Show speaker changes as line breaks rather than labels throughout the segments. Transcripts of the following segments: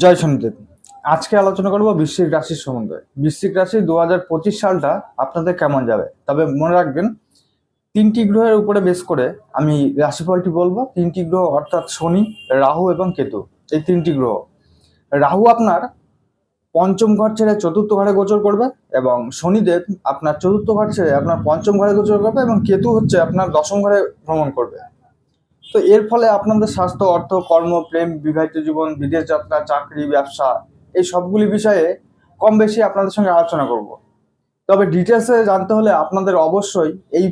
জয় শনিদেব। আজকে আলোচনা করব বৃশ্চিক রাশির সম্বন্ধে। বৃশ্চিক রাশি 2025 সালটা আপনাদের কেমন যাবে। তবে মনে রাখবেন, তিনটি গ্রহের উপরে বেস করে আমি রাশিফলটি বলবো। তিনটি গ্রহ অর্থাৎ শনি, রাহু এবং কেতু। এই তিনটি গ্রহ, রাহু আপনার পঞ্চম ঘর ছেড়ে চতুর্থ ঘরে গোচর করবে এবং শনিদেব আপনার চতুর্থ ঘর ছেড়ে আপনার পঞ্চম ঘরে গোচর করবে এবং কেতু হচ্ছে আপনার দশম ঘরে ভ্রমণ করবে। তো এর ফলে আপনাদের স্বাস্থ্য, অর্থ, কর্ম, প্রেম, বিবাহিত জীবন, বিদেশ যাত্রা, চাকরি, ব্যবসা, এই সবগুলি বিষয়ে কম বেশি আপনাদের সঙ্গে আলোচনা করব। তবে ডিটেলসে জানতে হলে আপনাদের অবশ্যই এই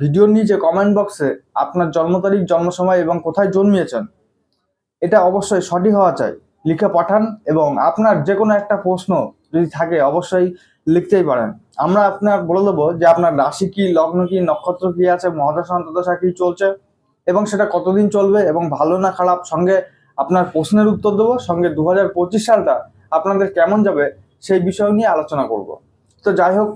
ভিডিওর নিচে কমেন্ট বক্সে আপনার জন্ম তারিখ, জন্ম সময় এবং কোথায় জন্মিয়েছেন এটা অবশ্যই সঠিক হওয়া চাই, লিখে পাঠান। এবং আপনার যে কোনো একটা প্রশ্ন যদি থাকে অবশ্যই লিখতেই পারেন। আমরা আপনার বলে দেবো যে আপনার রাশি কি, লগ্ন কি, নক্ষত্র কি আছে, মহাদশা অন্তর্দশা কি চলছে এবং সেটা কতদিন চলবে এবং ভালো না খারাপ, সঙ্গে আপনার প্রশ্নের উত্তর দেবো। সঙ্গে 2025 সালটা আপনাদের কেমন যাবে সেই বিষয় নিয়ে আলোচনা করব। তো যাই হোক,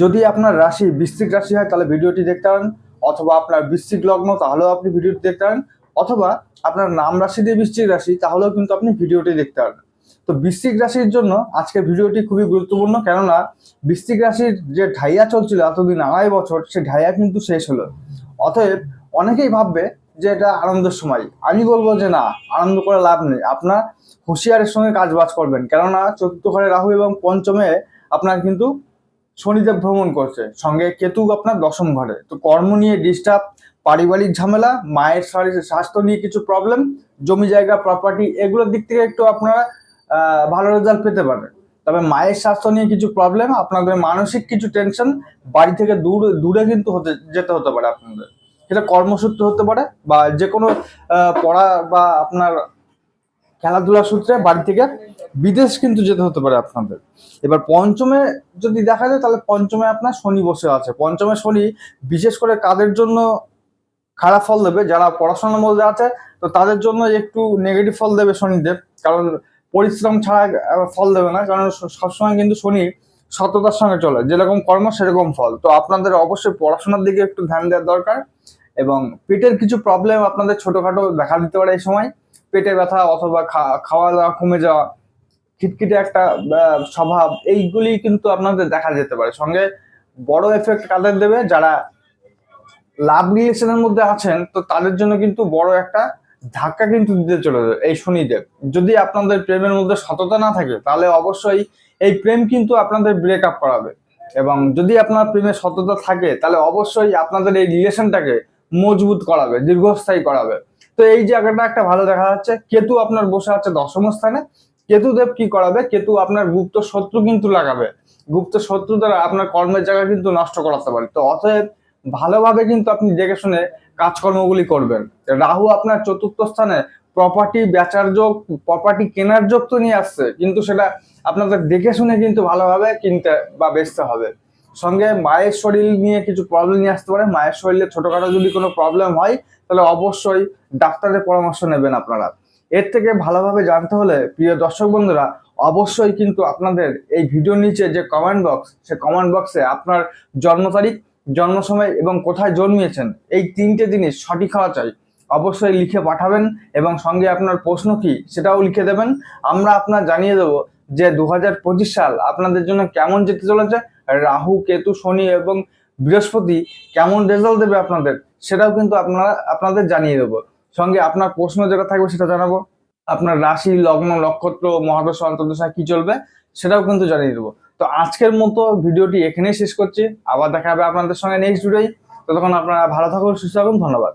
যদি আপনার রাশি বৃশ্চিক রাশি হয় তাহলে ভিডিওটি দেখতে পারেন, অথবা আপনার বৃশ্চিক লগ্ন তাহলেও আপনি ভিডিওটি দেখতে পারেন, অথবা আপনার নাম রাশি দিয়ে বৃশ্চিক রাশি তাহলেও কিন্তু আপনি ভিডিওটি দেখতে পারেন। তো বৃশ্চিক রাশির জন্য আজকের ভিডিওটি খুবই গুরুত্বপূর্ণ, কেননা বৃশ্চিক রাশির যে ঢাইয়া চলছিল এতদিন, 2.5 বছর, সে ঢাইয়া কিন্তু শেষ হলো। অতএব অনেকেই ভাববে যে এটা আনন্দের সময়। আমি বলবো যে না, আনন্দ করে লাভ নেই। আপনার হুঁশিয়ারের সঙ্গে কাজ বাজ করবেন, কেননা চতুর্থ ঘরে রাহু এবং পঞ্চমে আপনার কিন্তু শনিদেব ভ্রমণ করছে, সঙ্গে কেতু আপনার দশম ঘরে। তো কর্ম নিয়ে ডিস্টার্ব, পারিবারিক ঝামেলা, মায়ের স্বাস্থ্য নিয়ে কিছু প্রবলেম, জমি জায়গা প্রপার্টি, এগুলোর দিক থেকে একটু আপনারা ভালো রেজাল্ট পেতে পারেন। তবে মায়ের স্বাস্থ্য নিয়ে কিছু প্রবলেম, আপনাদের মানসিক কিছু টেনশন, বাড়ি থেকে দূরে কিন্তু যেতে হতে পারে আপনাদের। সেটা কর্মসূত্রে হতে পারে বা যে কোনো পড়া বা আপনার খেলাধুলার সূত্রে বাড়ি থেকে বিদেশ কিন্তু যেতে হতে পারে আপনাদের। এবার পঞ্চমে যদি দেখা যায় তাহলে পঞ্চমে আপনার শনি বসে আছে। পঞ্চমে শনি বিশেষ করে কাদের জন্য খারাপ ফল দেবে, যারা পড়াশোনার মধ্যে আছে তো তাদের জন্য একটু নেগেটিভ ফল দেবে শনিদেব, কারণ পরিশ্রম ছাড়া ফল দেবে না। কারণ সবসময় কিন্তু শনি সততার সঙ্গে চলে, যেরকম কর্ম সেরকম ফল। তো আপনাদের অবশ্যই পড়াশোনার দিকে একটু ধ্যান দেওয়া দরকার। এবং পেটের কিছু প্রবলেম আপনাদের ছোটখাটো দেখা দিতে পারে এই সময়, পেটে ব্যথা অথবা খাওয়া দাওয়া কমে যাওয়া, খিটখিটে একটা স্বভাব, এইগুলি কিন্তু আপনাদের দেখা যেতে পারে। সঙ্গে বড় এফেক্ট কাদের দেবে, যারা লাভ রিলেশনের মধ্যে আছেন তো তাদের জন্য কিন্তু বড় একটা ধাক্কা কিন্তু দিতে চলে যাবে এই শনিদেব। যদি আপনাদের প্রেমের মধ্যে সততা না থাকে তাহলে অবশ্যই এই প্রেম কিন্তু আপনাদের ব্রেকআপ করাবে। এবং যদি আপনার প্রেমে সততা থাকে তাহলে অবশ্যই আপনাদের এই রিলেশনটাকে মজবুত করাবে, দীর্ঘস্থায়ী করাবে। তো এই জায়গাটা একটা ভালো দেখা যাচ্ছে। কেতু আপনার বসে আছে দশম স্থানে। কেতুদেব কি করাবে, কেতু আপনার গুপ্ত শত্রু কিন্তু লাগাবে। গুপ্ত শত্রু দ্বারা আপনার কর্মের জায়গা কিন্তু নষ্ট করাতে পারে। তো অতএব ভালোভাবে কিন্তু আপনি দেখে শুনে কাজকর্মগুলি করবেন। রাহু আপনার চতুর্থ স্থানে প্রপার্টি বেচার যোগ, প্রপার্টি কেনার যোগ তো নিয়ে আসছে, কিন্তু সেটা আপনাদের দেখে শুনে কিন্তু ভালোভাবে কিনতে বা বেচতে হবে। সঙ্গে মায়ের শরীর নিয়ে কিছু প্রবলেম নিয়ে আসতে পারে। মায়ের শরীরে ছোটখাটো যদি কোনো প্রবলেম হয় তাহলে অবশ্যই ডাক্তারের পরামর্শ নেবেন আপনারা। এর থেকে ভালোভাবে জানতে হলে প্রিয় দর্শক বন্ধুরা, অবশ্যই কিন্তু আপনাদের এই ভিডিওর নিচে যে কমেন্ট বক্স, সে কমেন্ট বক্সে আপনার জন্ম তারিখ, জন্ম সময় এবং কোথায় জন্মিয়েছেন, এই তিনটে জিনিস সঠিক হওয়া চাই। অবশ্যই লিখে পাঠাবেন এবং সঙ্গে আপনার প্রশ্ন কি সেটাও লিখে দেবেন। আমরা আপনার জানিয়ে দেবো যে 2025 সাল আপনাদের জন্য কেমন যেতে চলেছে, রাহু, কেতু, শনি এবং বৃহস্পতি কেমন রেজাল্ট দেবে আপনাদের, সেটাও কিন্তু আপনাদের জানিয়ে দেবো। সঙ্গে আপনার প্রশ্ন যেটা থাকবে সেটা জানাবো। আপনার রাশি, লগ্ন, নক্ষত্র, মহাদশা অন্তর্দশা কি চলবে সেটাও কিন্তু জানিয়ে দেবো। তো আজকের মতো ভিডিওটি এখানেই শেষ করছি। আবার দেখা হবে আপনাদের সঙ্গে নেক্সট ভিডিওয়। ততক্ষণ আপনারা ভালো থাকুন, সুস্থ থাকুন। ধন্যবাদ।